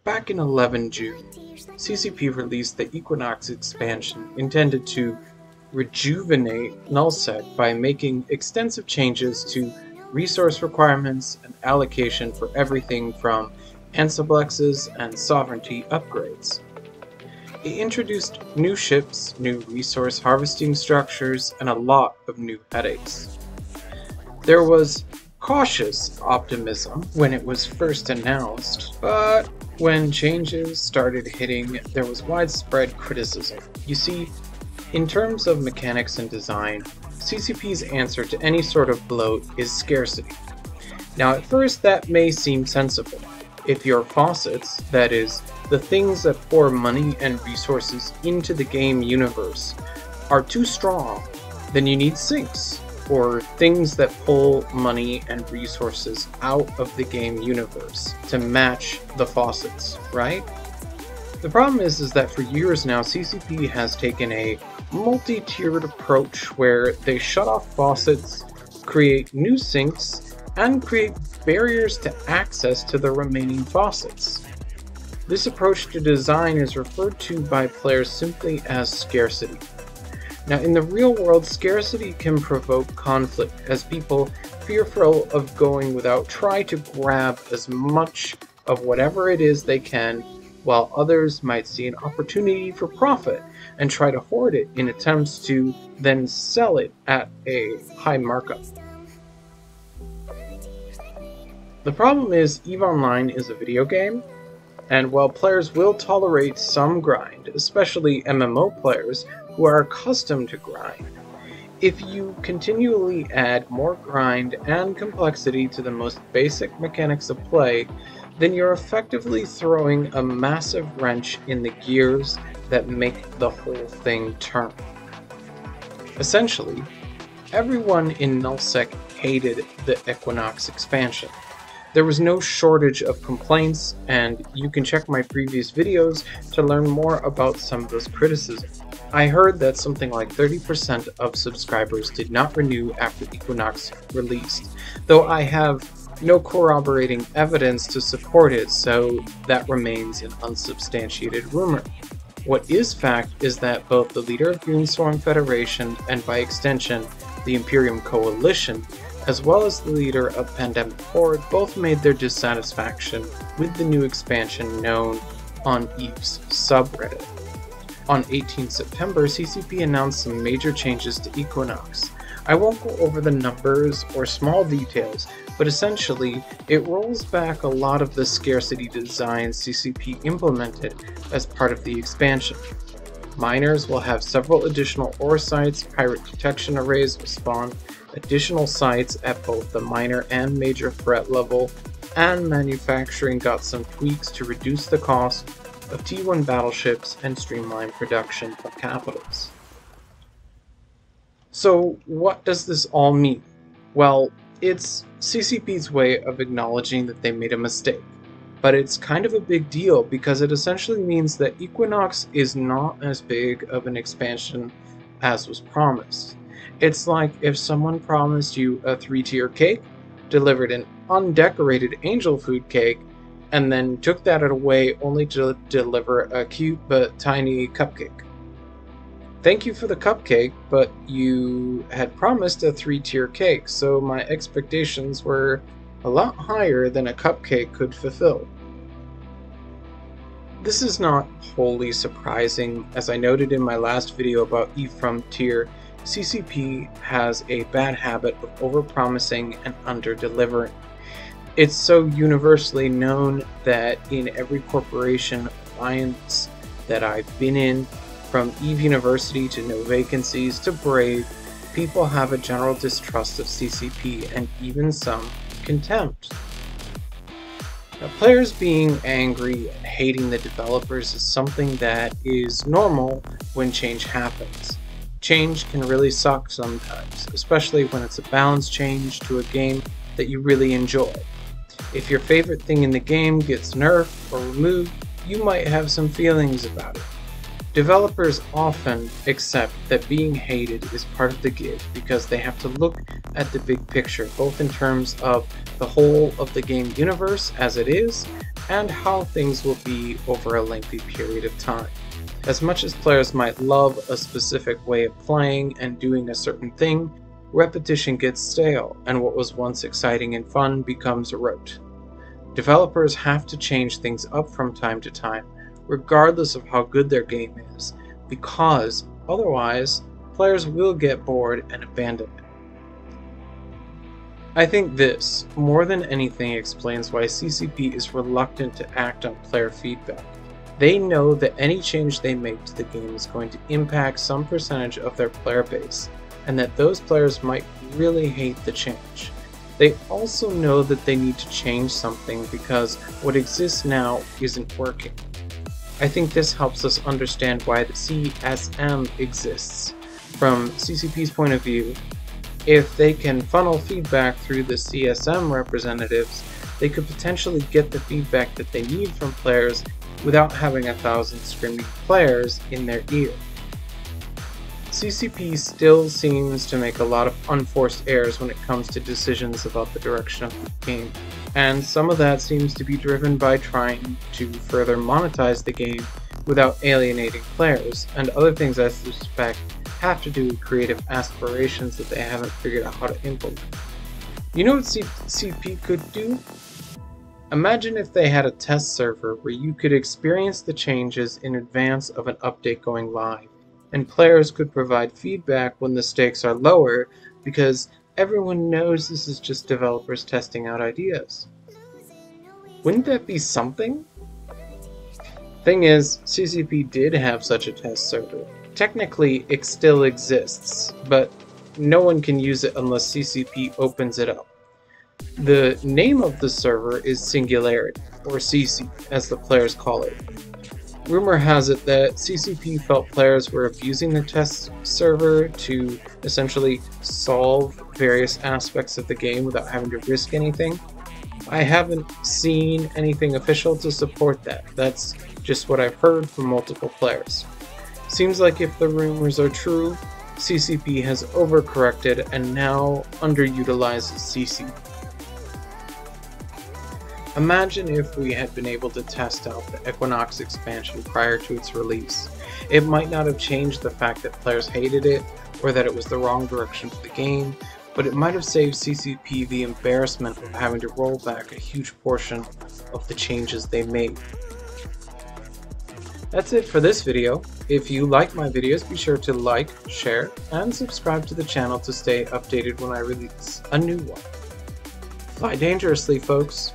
Back in 11 June, CCP released the Equinox expansion intended to rejuvenate nullsec by making extensive changes to resource requirements and allocation for everything from ansiblexes and sovereignty upgrades. It introduced new ships, new resource harvesting structures, and a lot of new headaches. There was cautious optimism when it was first announced, but when changes started hitting, there was widespread criticism. You see, in terms of mechanics and design, CCP's answer to any sort of bloat is scarcity. Now at first that may seem sensible. If your faucets, that is, the things that pour money and resources into the game universe, are too strong, then you need sinks, or things that pull money and resources out of the game universe to match the faucets, right? The problem is that for years now, CCP has taken a multi-tiered approach where they shut off faucets, create new sinks, and create barriers to access to the remaining faucets. This approach to design is referred to by players simply as scarcity. Now, in the real world, scarcity can provoke conflict as people, fearful of going without, try to grab as much of whatever it is they can, while others might see an opportunity for profit and try to hoard it in attempts to then sell it at a high markup. The problem is, EVE Online is a video game, and while players will tolerate some grind, especially MMO players who are accustomed to grind, if you continually add more grind and complexity to the most basic mechanics of play, then you're effectively throwing a massive wrench in the gears that make the whole thing turn. Essentially, everyone in nullsec hated the Equinox expansion. There was no shortage of complaints, and you can check my previous videos to learn more about some of those criticisms. I heard that something like 30% of subscribers did not renew after Equinox released, though I have no corroborating evidence to support it, so that remains an unsubstantiated rumor. What is fact is that both the leader of Greenstorm Federation and by extension the Imperium Coalition, as well as the leader of Pandemic Horde, both made their dissatisfaction with the new expansion known on EVE's subreddit. On 18 September, CCP announced some major changes to Equinox. I won't go over the numbers or small details, but essentially, it rolls back a lot of the scarcity designs CCP implemented as part of the expansion. Miners will have several additional ore sites, pirate detection arrays will spawn additional sites at both the minor and major threat level, and manufacturing got some tweaks to reduce the cost of T1 battleships and streamline production of capitals. So what does this all mean? Well, it's CCP's way of acknowledging that they made a mistake. But it's kind of a big deal because it essentially means that Equinox is not as big of an expansion as was promised. It's like if someone promised you a 3-tier cake, delivered an undecorated angel food cake, and then took that away only to deliver a cute but tiny cupcake. Thank you for the cupcake, but you had promised a 3-tier cake, so my expectations were a lot higher than a cupcake could fulfill. This is not wholly surprising. As I noted in my last video about EVE Frontier, CCP has a bad habit of overpromising and under-delivering. It's so universally known that in every corporation alliance that I've been in, from EVE University to No Vacancies to Brave, people have a general distrust of CCP and even some contempt. Now, players being angry and hating the developers is something that is normal when change happens. Change can really suck sometimes, especially when it's a balance change to a game that you really enjoy. If your favorite thing in the game gets nerfed or removed, you might have some feelings about it. Developers often accept that being hated is part of the gig because they have to look at the big picture, both in terms of the whole of the game universe as it is, and how things will be over a lengthy period of time. As much as players might love a specific way of playing and doing a certain thing, repetition gets stale, and what was once exciting and fun becomes rote. Developers have to change things up from time to time, regardless of how good their game is, because otherwise, players will get bored and abandon it. I think this, more than anything, explains why CCP is reluctant to act on player feedback. They know that any change they make to the game is going to impact some percentage of their player base, and that those players might really hate the change. They also know that they need to change something because what exists now isn't working. I think this helps us understand why the CSM exists. From CCP's point of view, if they can funnel feedback through the CSM representatives, they could potentially get the feedback that they need from players without having 1,000 screaming players in their ear. CCP still seems to make a lot of unforced errors when it comes to decisions about the direction of the game, and some of that seems to be driven by trying to further monetize the game without alienating players, and other things I suspect have to do with creative aspirations that they haven't figured out how to implement. You know what CCP could do? Imagine if they had a test server where you could experience the changes in advance of an update going live, and players could provide feedback when the stakes are lower because everyone knows this is just developers testing out ideas. Wouldn't that be something? Thing is, CCP did have such a test server. Technically, it still exists, but no one can use it unless CCP opens it up. The name of the server is Singularity, or CC, as the players call it. Rumor has it that CCP felt players were abusing the test server to essentially solve various aspects of the game without having to risk anything. I haven't seen anything official to support that. That's just what I've heard from multiple players. Seems like if the rumors are true, CCP has overcorrected and now underutilizes CC. Imagine if we had been able to test out the Equinox expansion prior to its release. It might not have changed the fact that players hated it, or that it was the wrong direction for the game, but it might have saved CCP the embarrassment of having to roll back a huge portion of the changes they made. That's it for this video. If you like my videos, be sure to like, share, and subscribe to the channel to stay updated when I release a new one. Fly dangerously, folks!